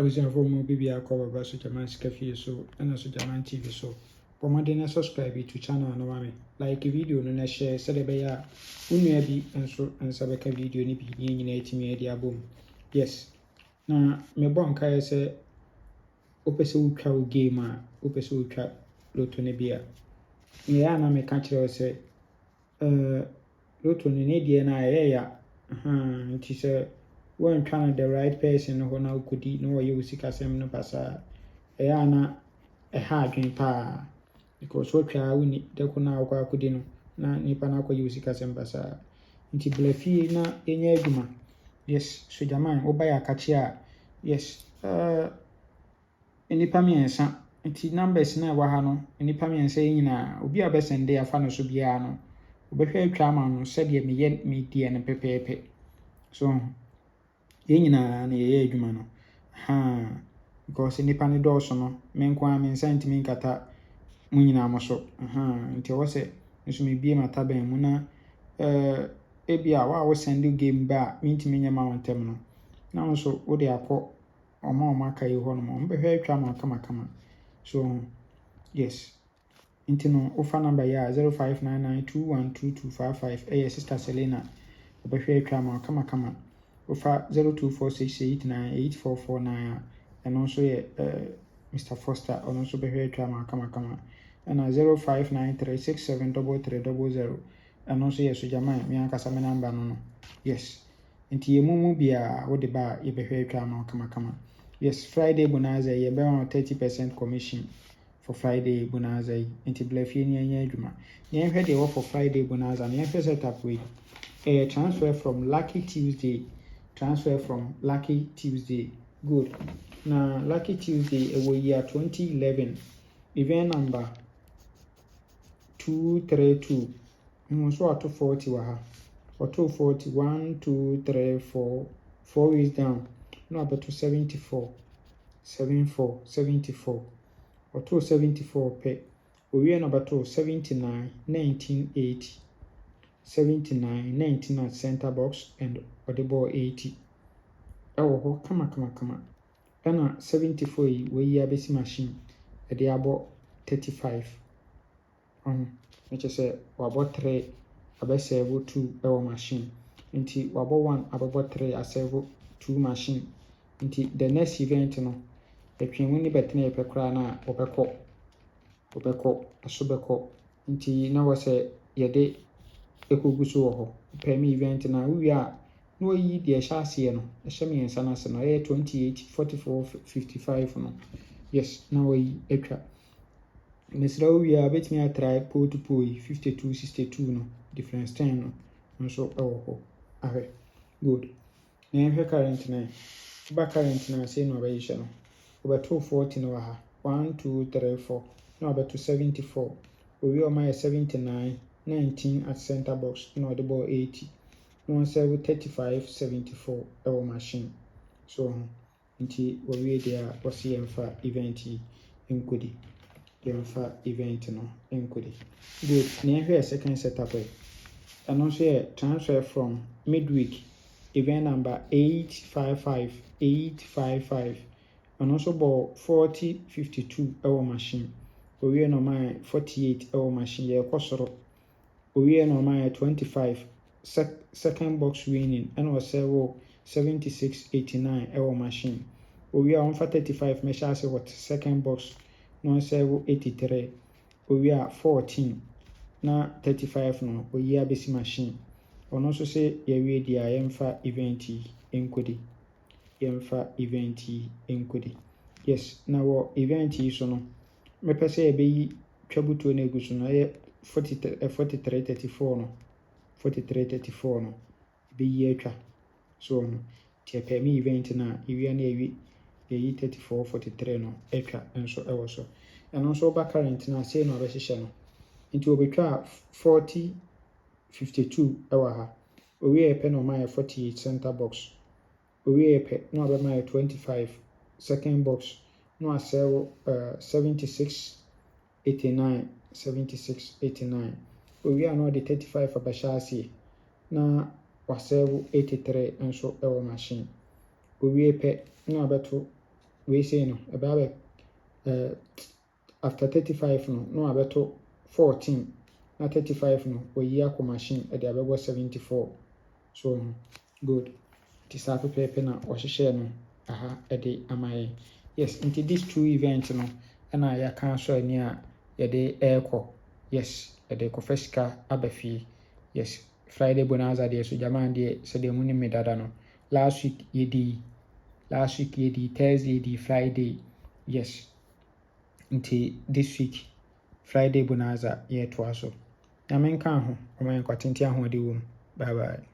abusuafo mu bibi akɔ baba so German Sika Fie so ɛna so German TV so pomade na subscribe to channel no mame like video no na share sɛ de bɛyɛ a unua bi nso nsa bɛka video ni bi ne nyina etimi ade abom yes na me bɔ nkae sɛ opese utwa o game a opese utwa loto ne bia me ya na me ka kyerɛ sɛ loto ne die na ya nti sɛ when trying the right person who now could no you seek as no pasa na a hard dream pa because what I win the kuna kwa kudino na nipa na kwa you seek as pasa nti blefi na enye adwuma yes so jaman obaya kachia yes nipa miensa nti numbers na wa ha no nipa miensa nyina obi abesende afa no so bia no obehwe atwa ma no se de me die ne pepepe so yenyina na yeye adwuma no because nipa ne dɔɔso no menko a men sent me nkata mu nyina mo so nti wo se nso me bie mata ban mu na ebia wa wo send game ba mintimi nyama wontem no na nso wo de akɔ ɔma aka yi hɔ no mo behwe atwa ma kama so yes nti no ofa number ya 0599212255 sister Selena obehwe atwa ma kama Ofa 0246898449 and also Mr. Foster and also be kama and 0593673300 and also yes Jaman me ankasa me number no yes nti yemumu bia wo de ba ye be kama yes Friday bonanza ye be on 30% commission for Friday bonanza nti blafie ni anya adwuma ne hwe de wo for Friday bonanza ne hwe setup we transfer from Lucky Tuesday. Good. Now, Lucky Tuesday, a year 2011, event number 232. So, 240 waha. Or 240, 1, 2, 3, 4. 4 weeks down. No, but to 74. 74. Or 274 pay. We are number 279, 1980. 79, 19 at center box and audible 80. Oh, kama. And 74 we year basic machine a diabo 35. Which is a wabo 3 a servo 2 our machine. Inti wabo 1 about 3 a servo 2 machine. Inti the next event no between winnie betene pecrana obeko a subeko. Inti now was a yede ekoguso wo ho pemi event na we are no yi de chassis no ehye ensa na se no 28 44 55 no yes na we etwa mesra we are betimi atry pole to pole 52 62 no difference 10 no nso ewo ho ahwe good na ehwe current na say no be yisha no over 240 no ha 1 2 3 4 no about to 74 we are my 79 19 at center box, no the ball 80. No 35 74 our machine. So until we there was for event in Kudi. For event no in Kudi. Good. Near here second setup. And also transfer from midweek event number 855. And also ball 4052 our machine. We are no my 48 our machine. Yeah, we are normal 25 second box winning and was 7689 our machine. We are on for 35 measures what second box no 83. We are 14 na 35 no we are busy machine. On also say we the for event enkodi. Yes, now event so no. Me pese be twabuto na eguso no 4334 no 4334 no be ye atwa so no tie pe me event na ewia na ewi ye 34 43 no atwa enso ewo so eno so ba current na say no abehye no nti obetwa 40 52 ewo ha owi e pe no ma 48 center box owi e pe no abema 25 second box no asel 76 89 we are not the 35 abashasi na wasevu 83 enso ewo machine we pe na beto we say no about after 35 no no abeto 14 na 35 no oyi akọ machine e de abebo 74 so good ti sa pepe na ohyehyɛ no aha e de amaye yes into these two events no na ya kan so ani a ye de ekɔ yes e de kɔ fisika abafie yes Friday bonanza de so jaman de se de muni me dada no last week yedi Thursday yedi Friday yes into this week Friday bonanza ye to aso na menka ho o men kwatenti ahode wo bye bye